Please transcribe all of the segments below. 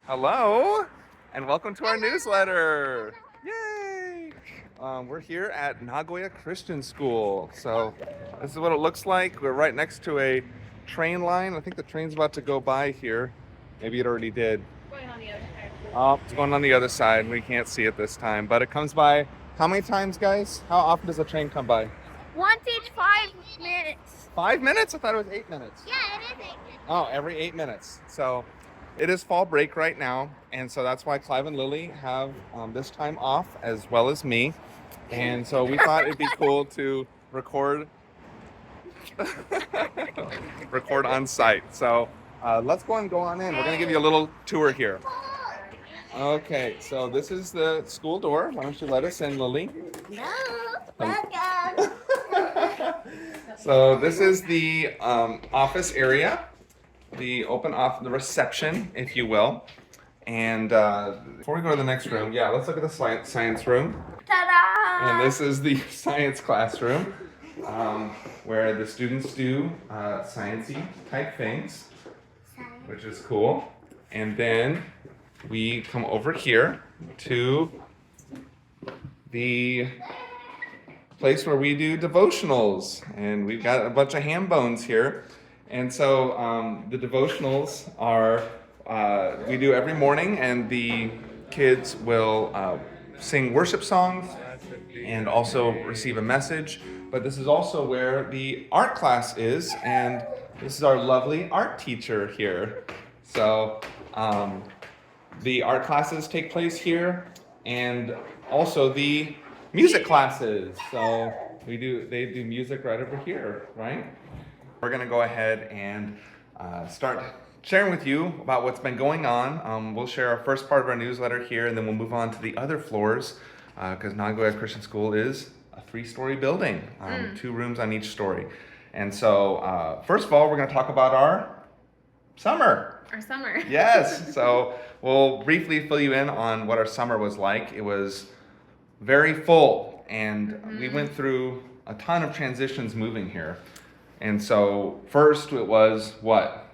Hello, and welcome to our newsletter. Yay! We're here at Nagoya Christian School. So this is what it looks like. We're right next to a train line. I think the train's about to go by here. Maybe it already did. Going on the other side. Oh, it's going on the other side. We can't see it this time, but it comes by how many times, guys? How often does a train come by? Once each 5 minutes. 5 minutes? I thought it was 8 minutes. Yeah, it is 8 minutes. Oh, every 8 minutes. So it is fall break right now, and so that's why Clive and Lily have this time off, as well as me. And so we thought it'd be cool to record record on site. So let's go on in. We're gonna give you a little tour here. Okay, so this is the school door. Why don't you let us in, Lily? No, welcome. So this is the office area, the the reception, if you will. And before we go to the next room, let's look at the science room. Ta-da! And this is the science classroom, where the students do sciencey type things, which is cool. And then we come over here to the place where we do devotionals, and we've got a bunch of ham bones here. And so the devotionals are we do every morning, and the kids will sing worship songs and also receive a message. But this is also where the art class is, and this is our lovely art teacher here. So the art classes take place here, and also the music classes. So they do music right over here, right? We're gonna go ahead and start sharing with you about what's been going on. We'll share our first part of our newsletter here, and then we'll move on to the other floors, because Nagoya Christian School is a 3-story building, 2 rooms on each story. And so first of all, we're gonna talk about our summer. Our summer. Yes, so we'll briefly fill you in on what our summer was like. It was very full, and we went through a ton of transitions moving here. And so first it was what?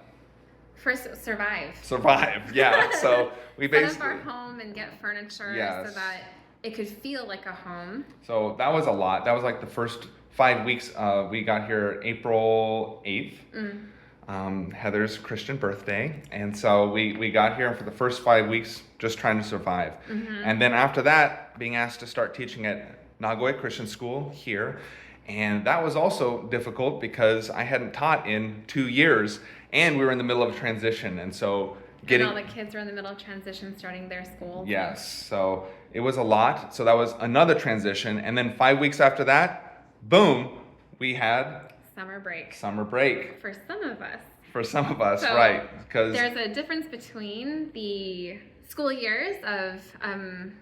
First, survive. Survive, yeah. So we Set basically... up our home and get furniture Yes. so that it could feel like a home. So that was a lot. That was like the first 5 weeks. We got here April 8th. Heather's Christian birthday. And so we got here for the first 5 weeks just trying to survive. And then after that, being asked to start teaching at Nagoya Christian School here. And that was also difficult because I hadn't taught in 2 years, and we were in the middle of a transition. And so And all the kids were in the middle of transition, starting their school. Yes, so it was a lot. So that was another transition. And then 5 weeks after that, boom, we had Summer break. summer break. For some of us. For some of us, So, right? Because There's a difference between the school years of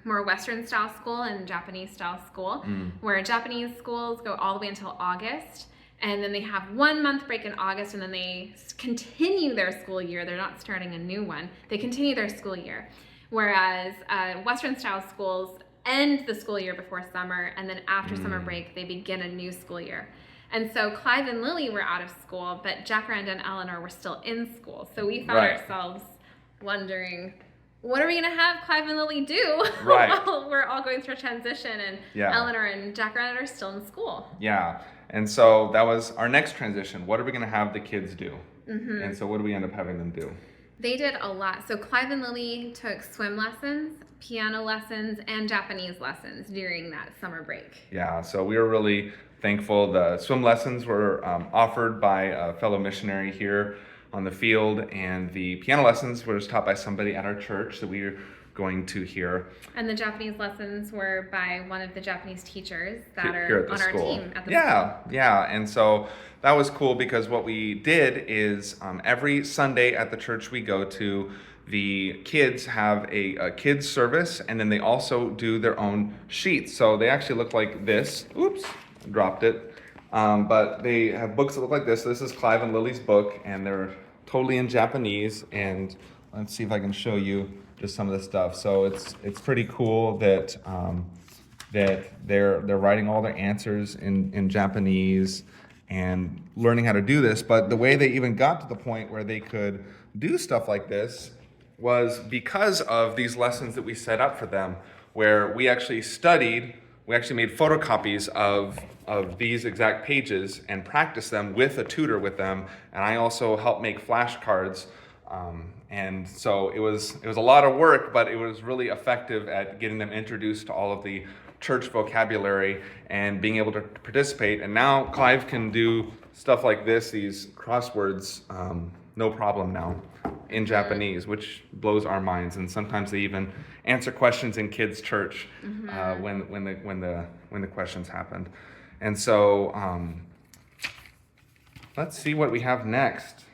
more Western style school and Japanese style school, where Japanese schools go all the way until August, and then they have 1 month break in August, and then they continue their school year. They're not starting a new one. They continue their school year. Whereas Western style schools end the school year before summer, and then after summer break, they begin a new school year. And so Clive and Lily were out of school, but Jacaranda and Eleanor were still in school. So we found Right. ourselves wondering, what are we going to have Clive and Lily do Right. while we're all going through a transition, and Yeah. Eleanor and Jacaranda are still in school? yeah, and so that was our next transition. What are we going to have the kids do? And so what do we end up having them do? They did a lot. So Clive and Lily took swim lessons, piano lessons, and Japanese lessons during that summer break. Yeah, so we were really thankful. The swim lessons were offered by a fellow missionary here on the field, and the piano lessons were taught by somebody at our church that we were going to here. And the Japanese lessons were by one of the Japanese teachers that Here are at the on school. our team at the Yeah, yeah, and so that was cool because what we did is every Sunday at the church we go to, the kids have a kids service, and then they also do their own sheets. So they actually look like this. Oops, dropped it. But they have books that look like this. This is Clive and Lily's book, and they're totally in Japanese. And let's see if I can show you just some of the stuff. So it's pretty cool that that they're writing all their answers in Japanese and learning how to do this. But the way they even got to the point where they could do stuff like this was because of these lessons that we set up for them, where we actually made photocopies of these exact pages and practiced them with a tutor with them, and I also helped make flashcards. And so it was a lot of work, but it was really effective at getting them introduced to all of the church vocabulary and being able to participate. And now Clive can do stuff like this, these crosswords, no problem now in Japanese, which blows our minds. And sometimes they even answer questions in kids' church when the questions happened. And so let's see what we have next.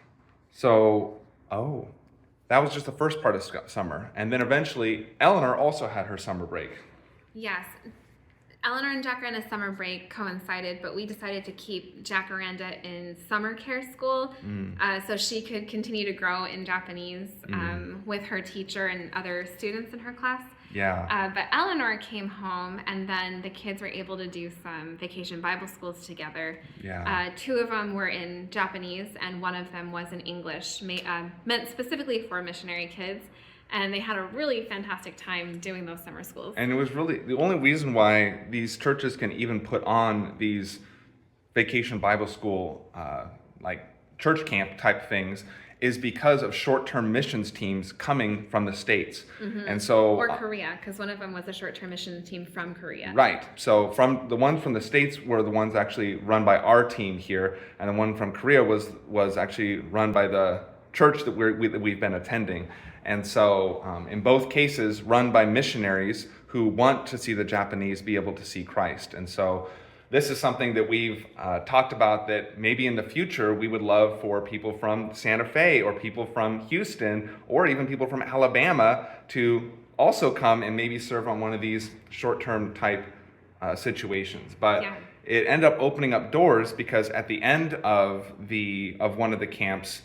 So, that was just the first part of summer. And then eventually, Eleanor also had her summer break. Yes. Eleanor and Jacaranda summer break coincided, but we decided to keep Jacaranda in summer care school so she could continue to grow in Japanese with her teacher and other students in her class. Yeah. But Eleanor came home, and then the kids were able to do some vacation Bible schools together. Yeah. 2 of them were in Japanese, and 1 of them was in English, meant specifically for missionary kids. And they had a really fantastic time doing those summer schools. And it was really the only reason why these churches can even put on these vacation Bible school, like church camp type things, is because of short-term missions teams coming from the States. And so, or Korea, because 1 of them was a short-term mission team from Korea. Right. So from the ones from the States were the ones actually run by our team here, and the one from Korea was actually run by the church that we've been attending. And so in both cases, run by missionaries who want to see the Japanese be able to see Christ. And so this is something that we've talked about, that maybe in the future we would love for people from Santa Fe or people from Houston or even people from Alabama to also come and maybe serve on one of these short-term type situations. But it ended up opening up doors, because at the end of one of the camps,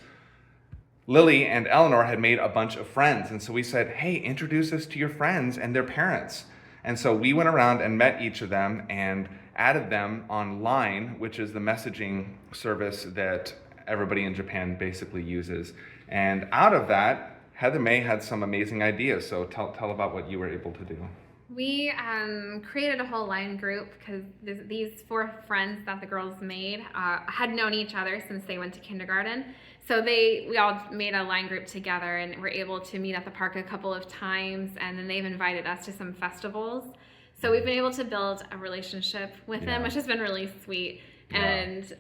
Lily and Eleanor had made a bunch of friends. And so we said, hey, introduce us to your friends and their parents. And so we went around and met each of them and added them on Line, which is the messaging service that everybody in Japan basically uses. And out of that, Heather May had some amazing ideas. So tell about what you were able to do. We created a whole Line group because these 4 friends that the girls made had known each other since they went to kindergarten. So we all made a Line group together and were able to meet at the park a couple of times, and then they've invited us to some festivals. So we've been able to build a relationship with them, which has been really sweet. And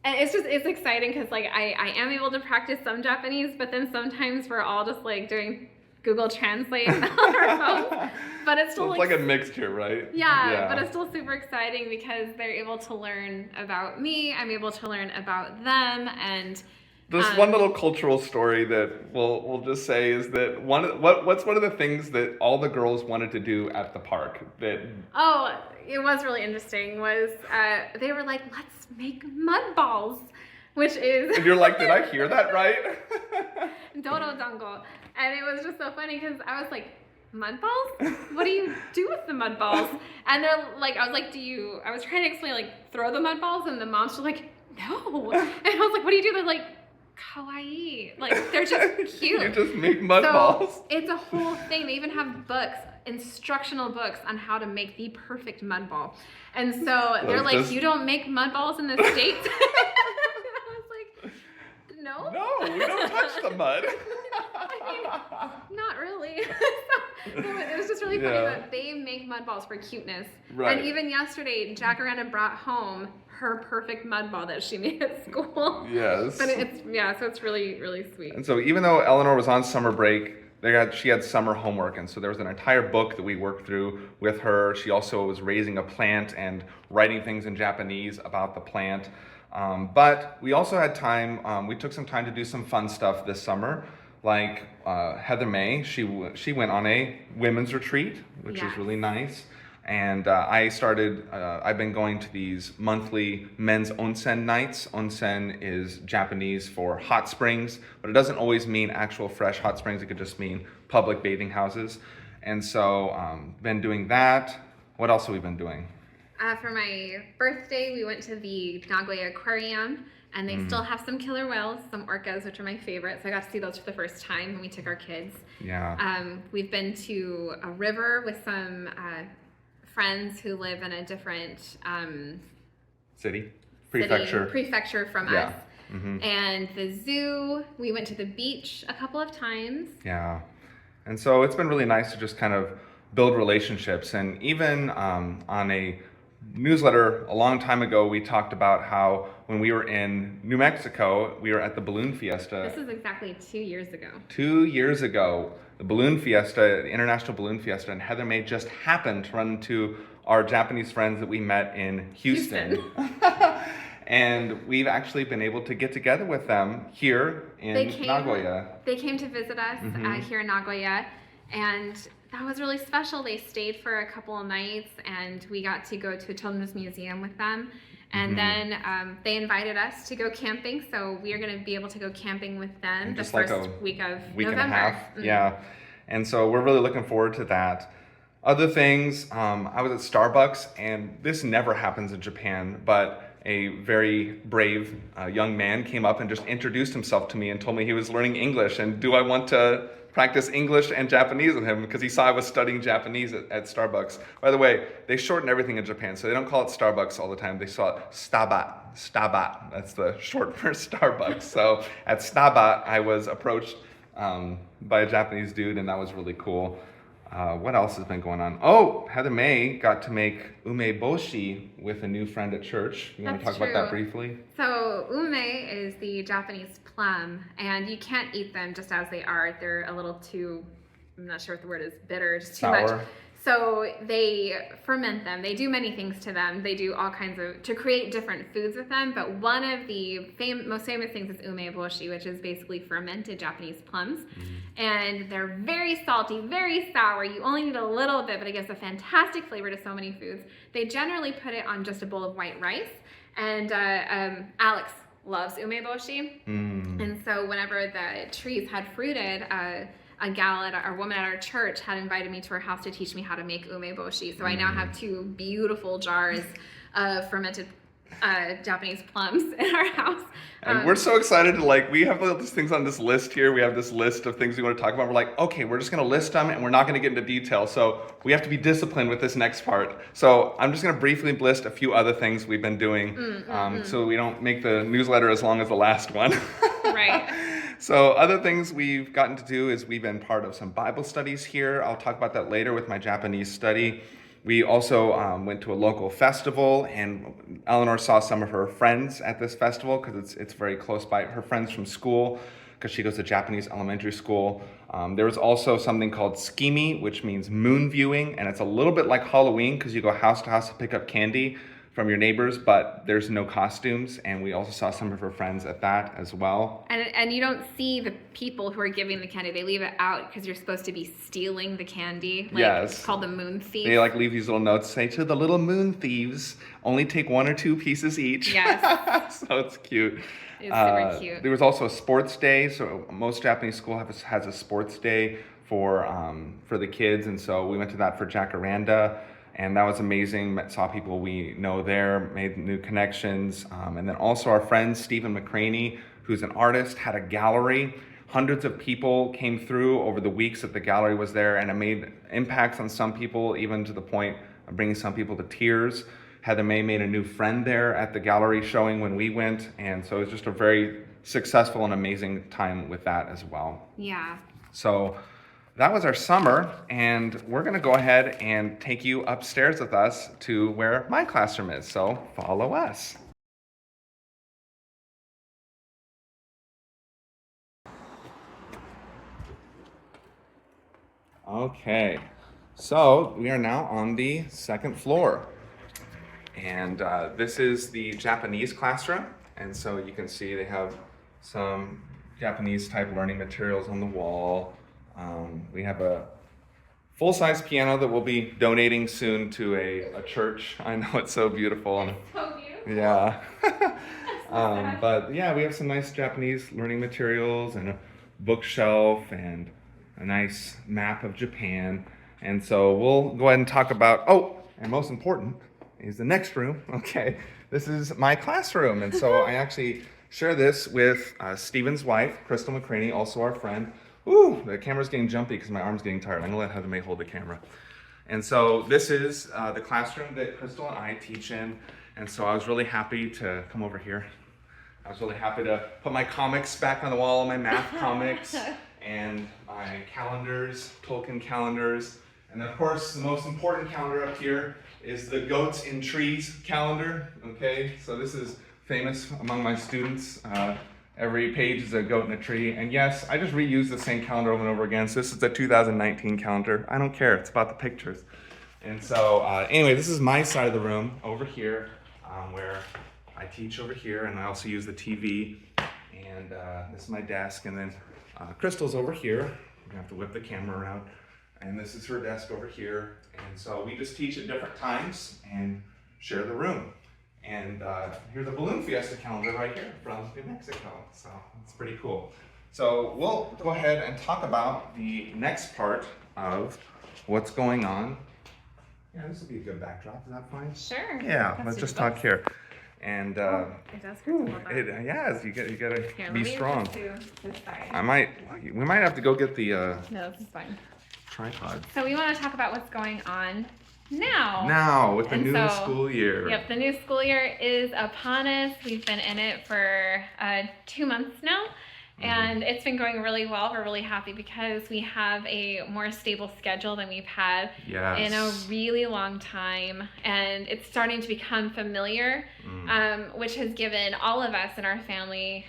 it's exciting because like I am able to practice some Japanese, but then sometimes we're all just like doing Google Translate on our phones. But it's still so it's like a mixture, right? Yeah, but it's still super exciting because they're able to learn about me. I'm able to learn about them, and this one little cultural story that we'll just say is that what's one of the things that all the girls wanted to do at the park that it was really interesting was they were like, let's make mud balls, which is and you're like, did I hear that right? Dodo dango. And it was just so funny because I was like, mud balls? What do you do with the mud balls? And they're like, I was trying to explain, like, throw the mud balls, and the moms were like, no. And I was like, what do you do? They're like, kawaii. Like, they're just cute. You just make mud balls. It's a whole thing. They even have books, instructional books on how to make the perfect mud ball. And so they're like, you don't make mud balls in the States? I was like, no. No, we don't touch the mud. I mean, not really. It was just really funny that they make mud balls for cuteness. Right. And even yesterday, Jacaranda brought home her perfect mud ball that she made at school. Yes. But so it's really, really sweet. And so even though Eleanor was on summer break, she had summer homework, and so there was an entire book that we worked through with her. She also was raising a plant and writing things in Japanese about the plant. But we also had time, we took some time to do some fun stuff this summer. Like Heather May, she went on a women's retreat, which is really nice. And I've been going to these monthly men's onsen nights. Onsen is Japanese for hot springs, but it doesn't always mean actual fresh hot springs. It could just mean public bathing houses. And so been doing that. What else have we been doing? For my birthday, we went to the Nagoya Aquarium, And they still have some killer whales, some orcas, which are my favorite. So I got to see those for the first time when we took our kids. Yeah. We've been to a river with some friends who live in a different prefecture from us. Mm-hmm. And the zoo, we went to the beach a couple of times. Yeah. And so it's been really nice to just kind of build relationships. And even on a newsletter a long time ago, we talked about how when we were in New Mexico, we were at the balloon fiesta. This is exactly 2 years ago. 2 years ago, the balloon fiesta, the International Balloon Fiesta, and Heather May just happened to run into our Japanese friends that we met in Houston. And we've actually been able to get together with them here in Nagoya. They came to visit us here in Nagoya, and that was really special. They stayed for a couple of nights, and we got to go to a children's museum with them. And then they invited us to go camping, so we are going to be able to go camping with them the first week of November. And a half, yeah. And so we're really looking forward to that. Other things, I was at Starbucks, and this never happens in Japan, but a very brave young man came up and just introduced himself to me and told me he was learning English, and do I want to practice English and Japanese with him, because he saw I was studying Japanese at Starbucks. By the way, they shorten everything in Japan, so they don't call it Starbucks all the time. They call it Staba. That's the short for Starbucks. So at Staba, I was approached by a Japanese dude, and that was really cool. What else has been going on? Oh, Heather May got to make umeboshi with a new friend at church. You want to talk about that briefly? So ume is the Japanese plum, and you can't eat them just as they are. They're a little too, I'm not sure what the word is, bitter, just too sour. Much. So they ferment them. They do many things to them. They do all kinds of, to create different foods with them, but one of the most famous things is umeboshi, which is basically fermented Japanese plums. And they're very salty, very sour. You only need a little bit, but it gives a fantastic flavor to so many foods. They generally put it on just a bowl of white rice. And Alex loves umeboshi. And so whenever the trees had fruited, a gal a woman at our church had invited me to her house to teach me how to make umeboshi. So I now have 2 beautiful jars of fermented Japanese plums in our house. And we're so excited to we have all these things on this list here. We have this list of things we want to talk about. We're like, okay, we're just going to list them and we're not going to get into detail. So we have to be disciplined with this next part. So I'm just going to briefly list a few other things we've been doing so we don't make the newsletter as long as the last one. Right. So other things we've gotten to do is we've been part of some Bible studies here. I'll talk about that later with my Japanese study. We also went to a local festival, and Eleanor saw some of her friends at this festival because it's very close by. Her friends from school, because she goes to Japanese elementary school. There was also something called tsukimi, which means moon viewing, and it's a little bit like Halloween because you go house to house to pick up candy from your neighbors, but there's no costumes, and we also saw some of her friends at that as well. And you don't see the people who are giving the candy. They leave it out because you're supposed to be stealing the candy. Yes. It's called the moon thief. They leave these little notes, say to the little moon thieves, only take 1 or 2 pieces each. Yes. So it's cute. It's super cute. There was also a sports day, so most Japanese school has a sports day for the kids, and so we went to that for Jacaranda. And that was amazing. Saw people we know there, made new connections. And then also our friend Stephen McCraney, who's an artist, had a gallery. Hundreds of people came through over the weeks that the gallery was there, and it made impacts on some people, even to the point of bringing some people to tears. Heather May made a new friend there at the gallery showing when we went. And so it was just a very successful and amazing time with that as well. Yeah. So that was our summer, and we're going to go ahead and take you upstairs with us to where my classroom is. So follow us. Okay, so we are now on the 2nd floor, and this is the Japanese classroom. And so you can see they have some Japanese type learning materials on the wall. We have a full-size piano that we'll be donating soon to a church. I know, it's so beautiful. It's so beautiful. Yeah. But yeah, we have some nice Japanese learning materials and a bookshelf and a nice map of Japan. And so we'll go ahead and talk about, and most important is the next room. Okay, this is my classroom. And so I actually share this with Stephen's wife, Crystal McCraney, also our friend. Ooh, the camera's getting jumpy because my arm's getting tired. I'm gonna let Heather May hold the camera. And so this is the classroom that Crystal and I teach in. And so I was really happy to come over here. I was really happy to put my comics back on the wall, my math comics, and my calendars, Tolkien calendars. And then of course, the most important calendar up here is the Goats in Trees calendar, okay? So this is famous among my students. Every page is a goat in a tree. And yes, I just reuse the same calendar over and over again. So this is the 2019 calendar. I don't care, it's about the pictures. And so anyway, this is my side of the room over here where I teach over here, and I also use the TV. And this is my desk, and then Crystal's over here. I'm gonna have to whip the camera around. And this is her desk over here. And so we just teach at different times and share the room. And here's the Balloon Fiesta calendar right here from New Mexico. So it's pretty cool. So we'll go ahead and talk about the next part of what's going on. Yeah, this will be a good backdrop. Is that fine? Sure. Yeah, let's just talk here. And It does hurt a little bit. yes, you gotta Here, be let me strong. just do this side. We might have to go get the No, this is fine. tripod. So we want to talk about what's going on now. Now with the And new so- school year. Yep, the new school year is upon us. We've been in it for 2 months now, and it's been going really well. We're really happy because we have a more stable schedule than we've had Yes. in a really long time, and it's starting to become familiar, which has given all of us in our family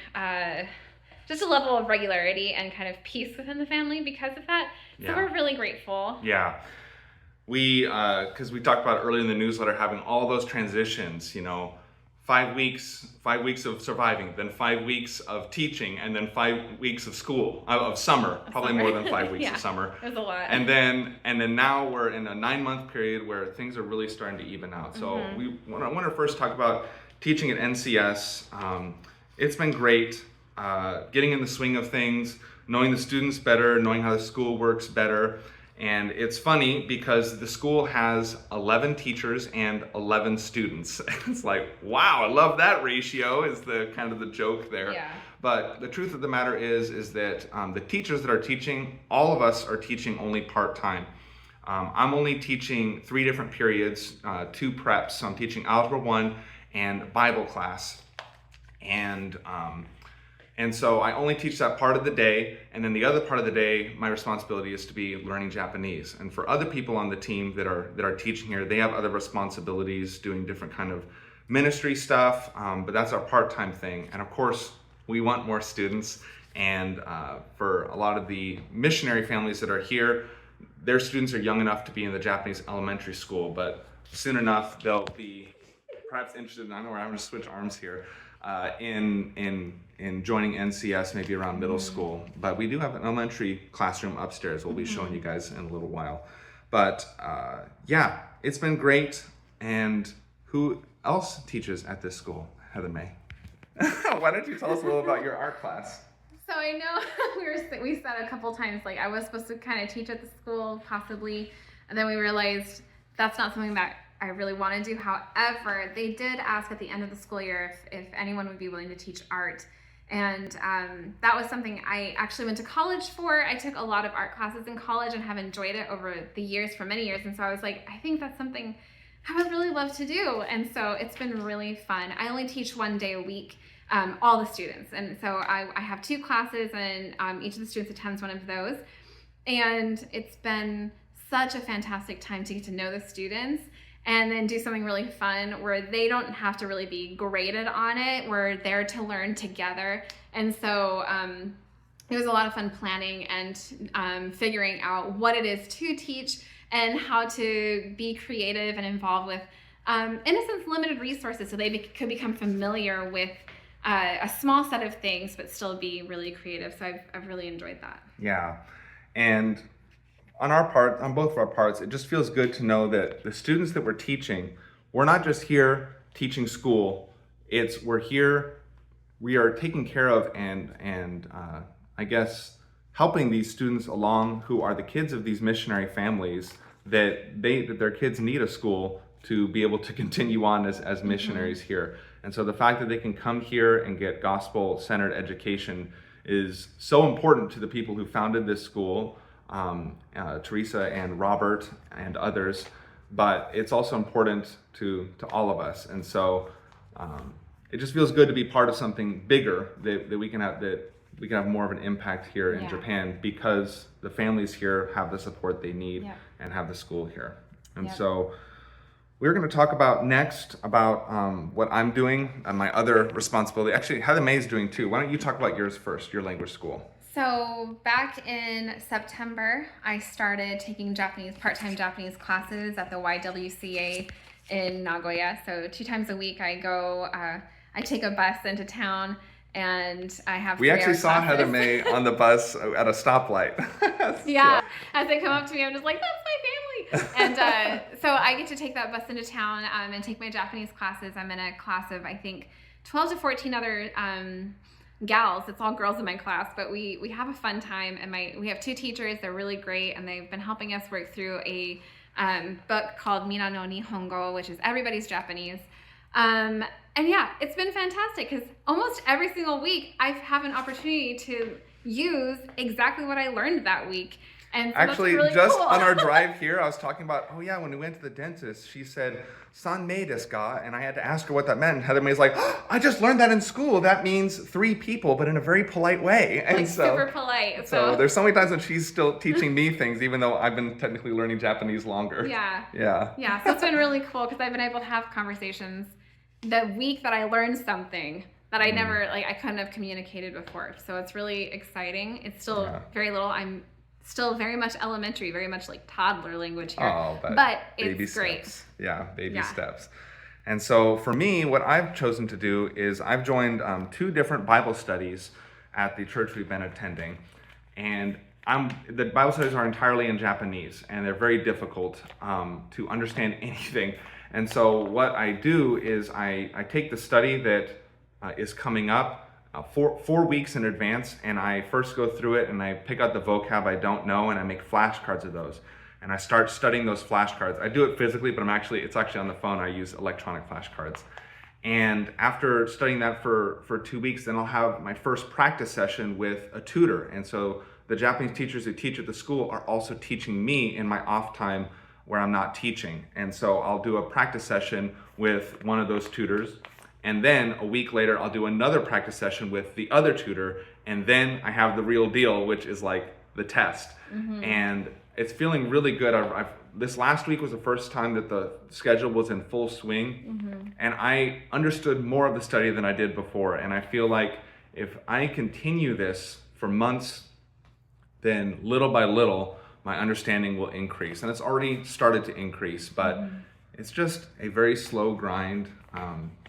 just a level of regularity and kind of peace within the family because of that. So Yeah. we're really grateful. Yeah. We, because we talked about earlier in the newsletter, having all those transitions, 5 weeks of surviving, then 5 weeks of teaching, and then 5 weeks of school, of summer, probably more than 5 weeks Yeah, of summer. It was a lot. And then now we're in a 9-month period where things are really starting to even out. So I want to first talk about teaching at NCS. It's been great, getting in the swing of things, knowing the students better, knowing how the school works better. And it's funny because the school has 11 teachers and 11 students. It's like, wow, I love that ratio is the kind of the joke there. Yeah. But the truth of the matter is that the teachers that are teaching, all of us are teaching only part-time. I'm only teaching 3 different periods, 2 preps. So I'm teaching Algebra 1 and Bible class. And so I only teach that part of the day, and then the other part of the day, my responsibility is to be learning Japanese. And for other people on the team that are teaching here, they have other responsibilities, doing different kind of ministry stuff, but that's our part-time thing. And of course, we want more students, and for a lot of the missionary families that are here, their students are young enough to be in the Japanese elementary school, but soon enough, they'll be perhaps interested in, I know where I'm gonna switch arms here, in joining NCS maybe around middle school. But we do have an elementary classroom upstairs we'll be showing you guys in a little while. But yeah, it's been great. And who else teaches at this school? Heather May. Why don't you tell us a little about your art class? So I know we said a couple times, like I was supposed to kind of teach at the school possibly, and then we realized that's not something that I really want to do. However, they did ask at the end of the school year if anyone would be willing to teach art. And that was something I actually went to college for. I took a lot of art classes in college and have enjoyed it over the years for many years. And so I was like, I think that's something I would really love to do. And so it's been really fun. I only teach 1 day a week, all the students. And so I have 2 classes, and each of the students attends one of those. And it's been such a fantastic time to get to know the students and then do something really fun where they don't have to really be graded on it. We're there to learn together. And so it was a lot of fun planning and figuring out what it is to teach and how to be creative and involved with, in a sense, limited resources so they could become familiar with a small set of things but still be really creative. So I've really enjoyed that. Yeah. And on both of our parts, it just feels good to know that the students that we're teaching, we're not just here teaching school. We are taking care of and I guess helping these students along who are the kids of these missionary families that their kids need a school to be able to continue on as missionaries here. And so the fact that they can come here and get gospel-centered education is so important to the people who founded this school, Teresa and Robert and others, but it's also important to all of us. And so it just feels good to be part of something bigger that we can have more of an impact here in Japan, because the families here have the support they need and have the school here. And so we're going to talk about next about what I'm doing and my other responsibility. Actually, Heather May is doing too. Why don't you talk about yours first, your language school? So back in September, I started taking part-time Japanese classes at the YWCA in Nagoya. So 2 times a week I go, I take a bus into town, and I have We actually saw classes. Heather May on the bus at a stoplight. Yeah, as they come up to me, I'm just like, that's my family. And so I get to take that bus into town and take my Japanese classes. I'm in a class of, I think, 12 to 14 other gals. It's all girls in my class, but we have a fun time. And we have 2 teachers. They're really great, and they've been helping us work through a book called Mina no Nihongo, which is everybody's Japanese. And yeah, it's been fantastic, because almost every single week I have an opportunity to use exactly what I learned that week. And so actually, that's really just cool. on our drive here, I was talking about, when we went to the dentist, she said, "San mei desu ka?" And I had to ask her what that meant. And Heather May's like, I just learned that in school. That means 3 people, but in a very polite way. And super polite. So there's so many times when she's still teaching me things, even though I've been technically learning Japanese longer. Yeah. Yeah. So it's been really cool, because I've been able to have conversations the week that I learned something that I never, I couldn't have communicated before. So it's really exciting. It's still very little. I'm still very much elementary, very much like toddler language here. Oh, but baby it's great. Steps. Yeah, baby steps. And so for me, what I've chosen to do is I've joined 2 different Bible studies at the church we've been attending. And the Bible studies are entirely in Japanese, and they're very difficult to understand anything. And so what I do is I take the study that is coming up 4 weeks in advance, and I first go through it and I pick out the vocab I don't know, and I make flashcards of those. And I start studying those flashcards. I do it physically, but it's actually on the phone. I use electronic flashcards. And after studying that for 2 weeks, then I'll have my first practice session with a tutor. And so the Japanese teachers who teach at the school are also teaching me in my off time where I'm not teaching. And so I'll do a practice session with one of those tutors, and then a week later I'll do another practice session with the other tutor, and then I have the real deal, which is like the test. And it's feeling really good. This last week was the first time that the schedule was in full swing, and I understood more of the study than I did before. And I feel like if I continue this for months, then little by little my understanding will increase. And it's already started to increase, but it's just a very slow grind,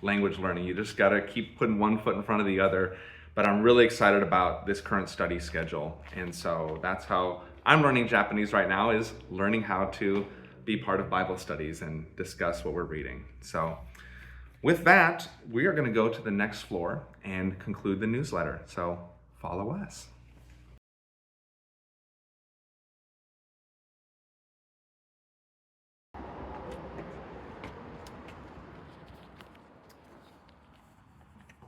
language learning. You just gotta keep putting one foot in front of the other. But I'm really excited about this current study schedule. And so that's how I'm learning Japanese right now, is learning how to be part of Bible studies and discuss what we're reading. So with that, we are gonna go to the next floor and conclude the newsletter. So follow us.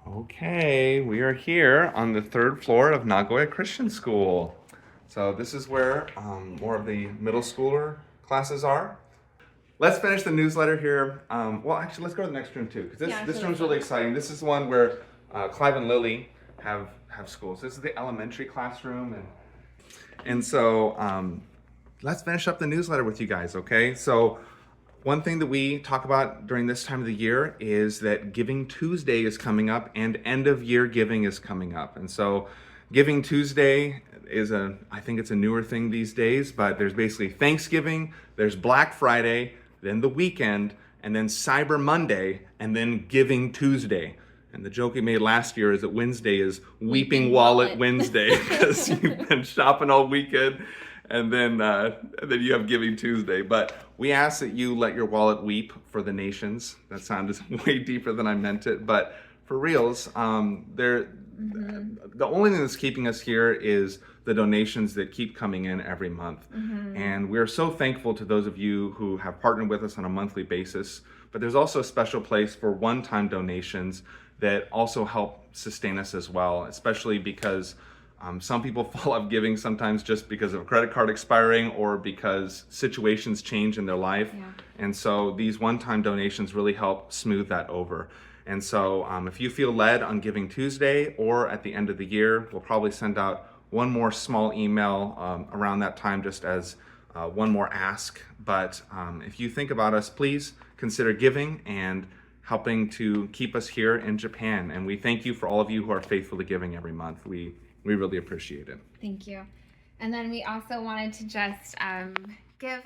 Okay, we are here on the 3rd floor of Nagoya Christian School. So this is where more of the middle schooler classes are. Let's finish the newsletter here. Actually, let's go to the next room too, because this room's really exciting. This is the one where Clive and Lily have schools. This is the elementary classroom, and so let's finish up the newsletter with you guys, okay? So one thing that we talk about during this time of the year is that Giving Tuesday is coming up, and end of year giving is coming up. And so Giving Tuesday is I think it's a newer thing these days, but there's basically Thanksgiving, there's Black Friday, then the weekend, and then Cyber Monday, and then Giving Tuesday. And the joke we made last year is that Wednesday is Weeping Wallet Wednesday, because you've been shopping all weekend. And then you have Giving Tuesday. But we ask that you let your wallet weep for the nations. That sounded way deeper than I meant it. But for reals, the only thing that's keeping us here is the donations that keep coming in every month. And we're so thankful to those of you who have partnered with us on a monthly basis. But there's also a special place for one-time donations that also help sustain us as well, especially because some people fall off giving sometimes just because of a credit card expiring or because situations change in their life. Yeah. And so these one-time donations really help smooth that over. And so if you feel led on Giving Tuesday or at the end of the year, we'll probably send out one more small email around that time just as one more ask. But if you think about us, please consider giving and helping to keep us here in Japan. And we thank you for all of you who are faithful to giving every month. We really appreciate it. Thank you. And then we also wanted to just give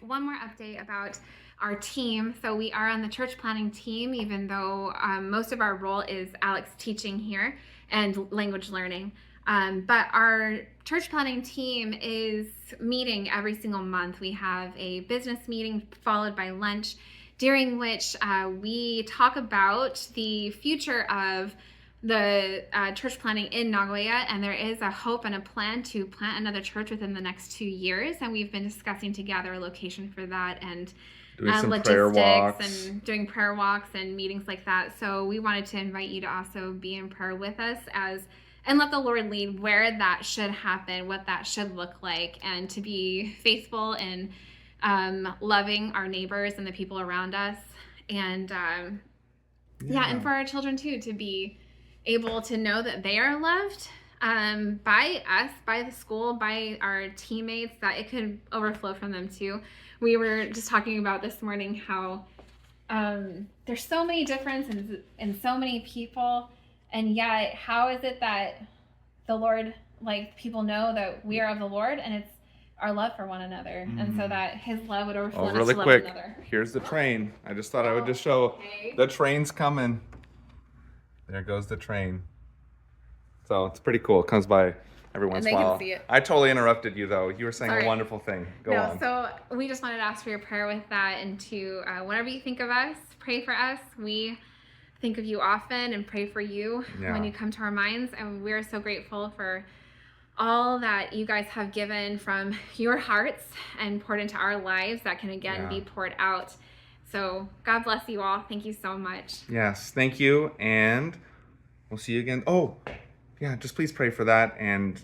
one more update about our team. So we are on the church planning team, even though most of our role is Alex teaching here and language learning. But our church planning team is meeting every single month. We have a business meeting followed by lunch, during which we talk about the future of the church planning in Nagoya, and there is a hope and a plan to plant another church within the next 2 years, and we've been discussing together a location for that and Doing some logistics prayer walks. and doing prayer walks and meetings like that. So we wanted to invite you to also be in prayer with us and let the Lord lead where that should happen, what that should look like, and to be faithful in loving our neighbors and the people around us, and and for our children too, to be able to know that they are loved by us, by the school, by our teammates, that it could overflow from them too. We were just talking about this morning how there's so many differences in so many people, and yet how is it that the Lord, like, people know that we are of the Lord, and it's our love for one another, and so that His love would overflow in us Really to love quick, one another. here's the train. I just thought I would just show the train's coming. There goes the train. So it's pretty cool. It comes by every once in a they can while. see it. I totally interrupted you though. You were saying Sorry. a wonderful thing. Go on. So we just wanted to ask for your prayer with that, and to whenever you think of us, pray for us. We think of you often and pray for you when you come to our minds, and we're so grateful for all that you guys have given from your hearts and poured into our lives that can again be poured out. So God bless you all. Thank you so much. Yes, thank you, and we'll see you again. Oh, yeah, just please pray for that, and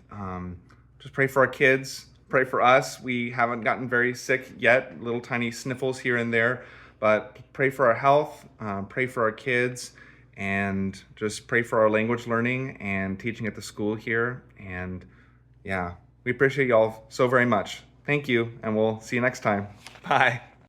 just pray for our kids. Pray for us. We haven't gotten very sick yet, little tiny sniffles here and there, but pray for our health, pray for our kids, and just pray for our language learning and teaching at the school here. And yeah, we appreciate y'all so very much. Thank you, and we'll see you next time. Bye.